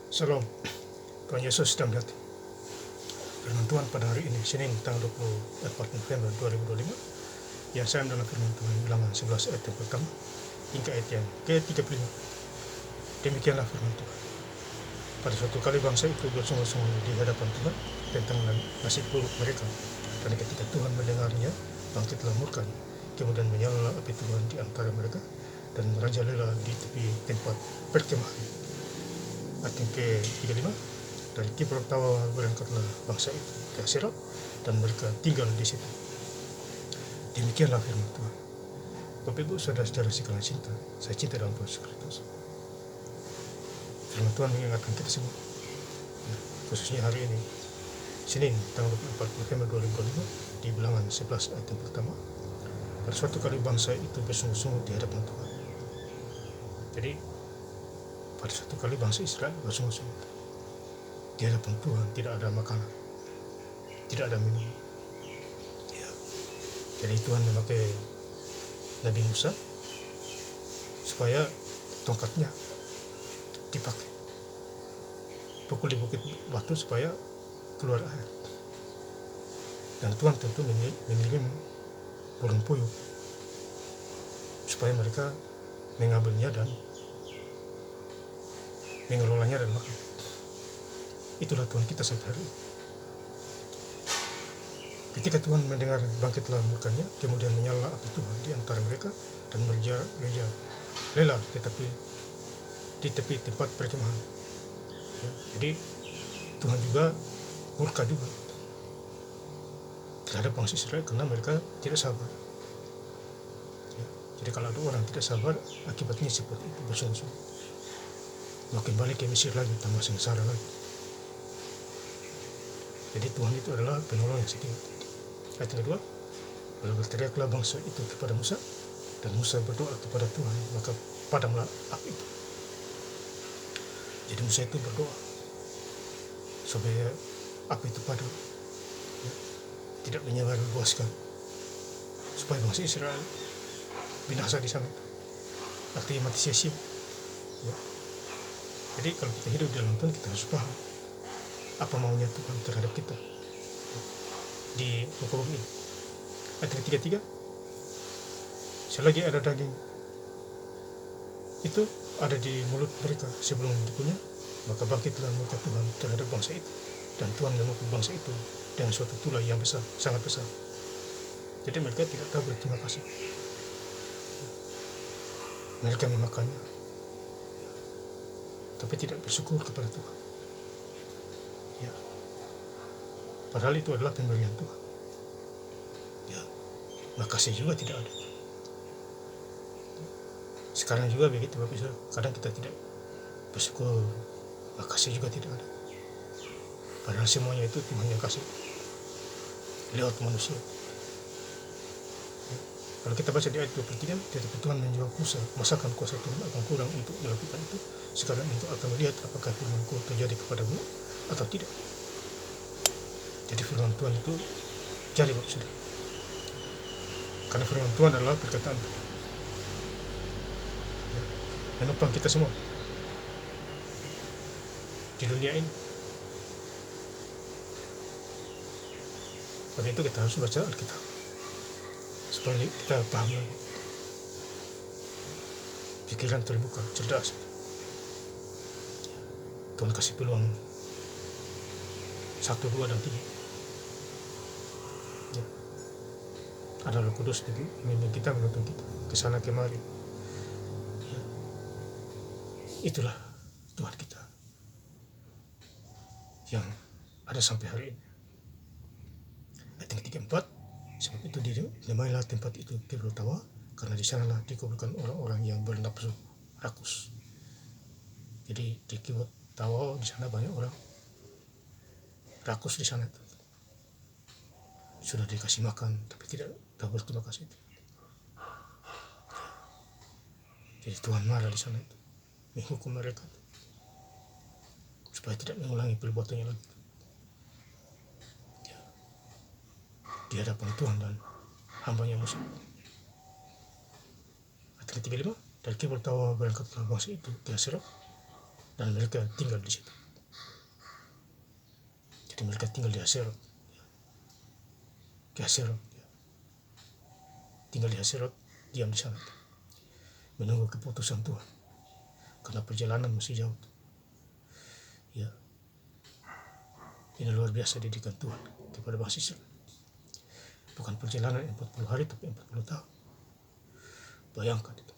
Salam, Tuhan Yesus sedang datang. Firman Tuhan pada hari ini, Senin tanggal 24 November 2025, yang saya dalam firman Tuhan Bilangan 11 ayat yang pertama hingga ayat yang ke-35. Demikianlah firman Tuhan. Pada suatu kali bangsa itu bersungguh-sungguh di hadapan Tuhan tentang nasib buruk mereka, dan ketika Tuhan mendengarnya, bangkitlah murkanya, kemudian menyala api Tuhan di antara mereka, dan merajalela di tepi tempat perkemahan. Ayat yang ke-35, dari Kibron Tawa berangkatlah bangsa itu ke Haserat, dan mereka tinggal di situ. Demikianlah firman Tuhan. Bapak Ibu saudara-saudara sekalian cinta, saya cinta dalam Tuhan Yesus Kristus. Firman Tuhan mengingatkan kita semua, khususnya hari ini, Senin tanggal 24 November 2025, di Bilangan 11 ayat yang pertama. Pada suatu kali bangsa itu bersungguh-sungguh di hadapan Tuhan. Jadi pada suatu kali bangsa Israel bersungguh-sungguh di hadapan Tuhan, tidak ada makanan, tidak ada minum. Ya. Jadi Tuhan memakai Nabi Musa supaya tongkatnya dipakai, pukul di bukit batu supaya keluar air. Dan Tuhan tentu mengirim burung puyuh supaya mereka mengambilnya dan mengelolanya dan makan. Itulah Tuhan kita sampai hari ini. Ketika Tuhan mendengar, bangkitlah murkanya, kemudian menyala api Tuhan di antara mereka, dan merajalela di tepi tempat perkemahan. Ya, jadi Tuhan juga murka juga terhadap bangsa Israel karena mereka tidak sabar. Ya, jadi kalau ada orang tidak sabar, akibatnya seperti itu, bersungguh-sungguh makin balik ke Mesir lagi, tambah sengsara lagi. Jadi Tuhan itu adalah penolong yang setia. Ayat kedua, lalu berteriaklah bangsa itu kepada Musa, dan Musa berdoa kepada Tuhan, maka padamlah api itu. Jadi Musa itu berdoa supaya api itu padam, ya, tidak menyebarluaskan, supaya bangsa Israel binasa di sana, artinya mati sia-sia. Ya. Jadi kalau kita hidup dalam Tuhan, kita harus paham apa maunya Tuhan terhadap kita di muka bumi ini. Ayat ke-33, selagi ada daging itu ada di mulut mereka sebelum dikunyah, maka bangkitlah murka Tuhan terhadap bangsa itu, dan Tuhan memukul bangsa itu dengan suatu tulah yang besar, sangat besar. Jadi mereka tidak tahu berterima kasih. Mereka memakannya, tapi tidak bersyukur kepada Tuhan. Ya, padahal itu adalah pemberian Tuhan. Ya, makasih juga tidak ada. Sekarang juga begitu Bapak Ibu, kadang kita tidak bersyukur, makasih juga tidak ada. Padahal semuanya itu Tuhan yang kasih lewat manusia. Ya. Kalau kita baca di ayat 23, tetapi Tuhan menjawab Musa, masakan kuasa Tuhan akan kurang untuk melakukan itu? Sekarang engkau akan melihat apakah firman-Ku terjadi kepadamu atau tidak. Jadi firman Tuhan itu jadi Bapak Saudara. Karena firman Tuhan adalah perkataan Tuhan. Ya. Menopang kita semua di dunia ini. Oleh itu kita harus baca Alkitab supaya kita paham lagi, pikiran terbuka, cerdas. Tuhan kasih peluang 1, 2, dan 3. Ya. Ada Roh Kudus memimpin kita, menuntun kita ke sana kemari. Ya. Itulah Tuhan kita yang ada sampai hari ini. Ayat yang ke-4, sebab itu dinamailah tempat itu Kibron Tawa, karena di sanalah dikuburkan orang-orang yang bernafsu rakus. Jadi di Kibron Tawa di sana banyak orang rakus di sana itu. Sudah dikasih makan tapi tidak tahu berterima kasih itu. Jadi Tuhan marah di sana itu, menghukum mereka supaya tidak mengulangi perbuatannya lagi. Ya. Di hadapan Tuhan dan hambanya Musa. Ayat ke-35, dari Kibron Tawa berangkatlah bangsa itu ke Haserat, dan mereka tinggal di situ. Jadi mereka tinggal di Haserot, ke Haserot, tinggal di Haserot, diam di sana, menunggu keputusan Tuhan, karena perjalanan masih jauh. Ya, ini luar biasa didikan Tuhan kepada bangsa Israel. Bukan perjalanan 40 hari, tapi 40 tahun. Bayangkan itu.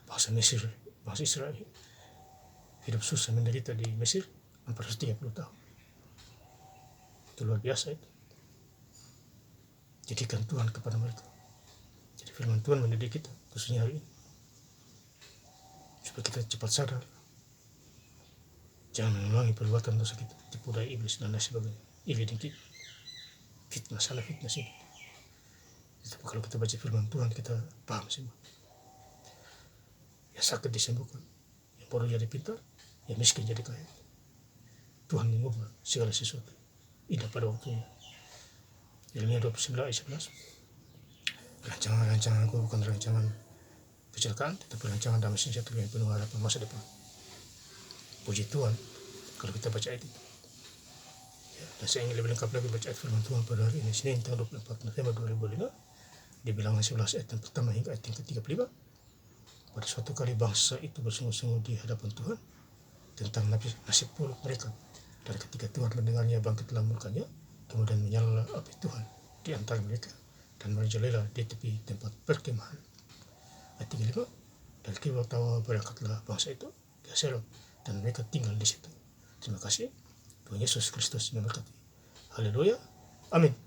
Bangsa Mesir, bangsa Israel hidup susah menderita di Mesir 430 tahun. Itu luar biasa itu. Didikan Tuhan kepada mereka. Jadi firman Tuhan mendidik kita, khususnya hari ini, supaya kita cepat sadar. Jangan mengulangi perbuatan dosa kita, tipu daya iblis dan lain sebagainya. Ini fitnah sana, fitnah sini. Tapi kalau kita baca firman Tuhan, kita paham semua. Yang sakit disembuhkan, yang bodoh jadi pintar, yang miskin jadi kaya. Tuhan mengubah segala sesuatu, indah pada waktunya. Yeremia 29 ayat 11. Rancangan-rancangan aku bukan rancangan kecelakaan, tetapi rancangan damai sejahtera yang penuh harapan masa depan. Puji Tuhan kalau kita baca ayat itu. Ya, dan saya ingin lebih lengkap lagi baca ayat firman Tuhan pada hari ini, Senin tanggal 24 November 2005, di Bilangan 11 ayat yang pertama hingga ayat yang ke-35. Pada suatu kali bangsa itu bersungguh-sungguh di hadapan Tuhan tentang nasib buruk mereka. Dan ketika Tuhan mendengarnya, bangkitlah murkanya, kemudian menyala api Tuhan di antara mereka dan merajalela di tepi tempat perkemahan. Ayat 35. Dan tiba-tiba berangkatlah bangsa itu ke Haserot, dan mereka tinggal di situ. Terima kasih. Tuhan Yesus Kristus memberkati. Haleluya. Amin.